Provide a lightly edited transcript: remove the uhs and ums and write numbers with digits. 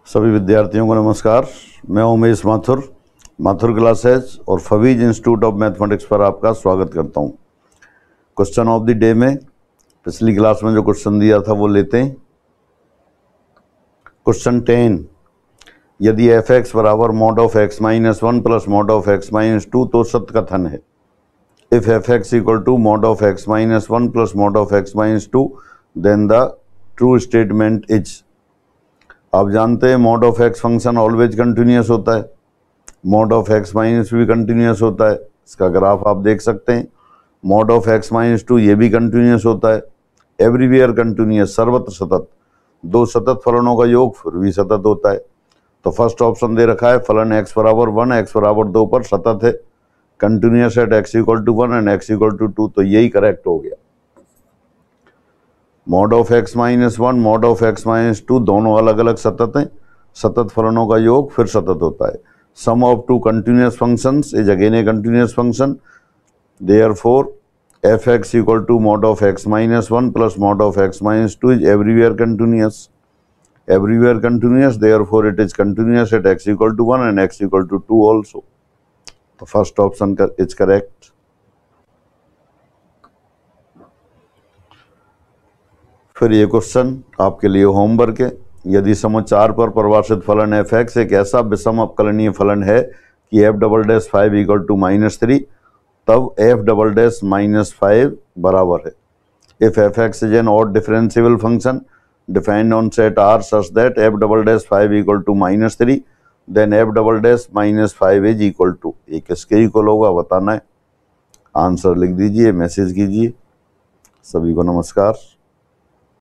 सभी विद्यार्थियों को नमस्कार। मैं उमेश माथुर, माथुर क्लासेज और फवीज इंस्टीट्यूट ऑफ मैथमेटिक्स पर आपका स्वागत करता हूं। क्वेश्चन ऑफ द डे में पिछली क्लास में जो क्वेश्चन दिया था वो लेते हैं। क्वेश्चन 10, यदि एफ एक्स बराबर mod of x minus 1 plus mod of x minus 2 तो सत्कथन है। If F x equal to mod of x minus 1 plus mod of x minus 2 then the true statement is. आप जानते हैं mod of X function always continuous होता है, mod of x minus भी continuous होता है। इसका ग्राफ आप देख सकते हैं। मॉड ऑफ एक्स माइनस 2 ये भी कंटिन्यूस होता है, एवरीवेयर कंटिन्यूस, सर्वत्र सतत। दो सतत फलनों का योग फिर भी सतत होता है। तो फर्स्ट ऑप्शन दे रखा है फलन एक्स बराबर 1 एक्स बराबर 2 पर सतत है, continuous at x equal to 1 and x equal to 2, तो यही करेक्ट हो गया। Mod of x minus 1 mod of x minus 2 दोनों अलग अलग सतत हैं, सतत फलनों का योग फिर सतत होता है। Sum of two continuous functions is again a continuous function, therefore f x equal to mod of x minus 1 plus mod of x minus 2 is everywhere continuous, everywhere continuous, therefore it is continuous at x equal to 1 and x equal to 2 also. तो first option is correct. फिर ये question आपके लिए homework है। यदि समोच्चार पर परिभाषित फलन एफ एक्स एक ऐसा विषम अवकलनीय फलन है कि F double dash 5 equal to -3, तब एफ डबल डैश -5 बराबर है। If F X is an odd differentiable function defined on set R such that F double dash 5 equal to -3 then F double dash -5 is equal to. ये किसके equal होगा बताना है। Answer लिख दीजिए, message कीजिए। सभी को नमस्कार।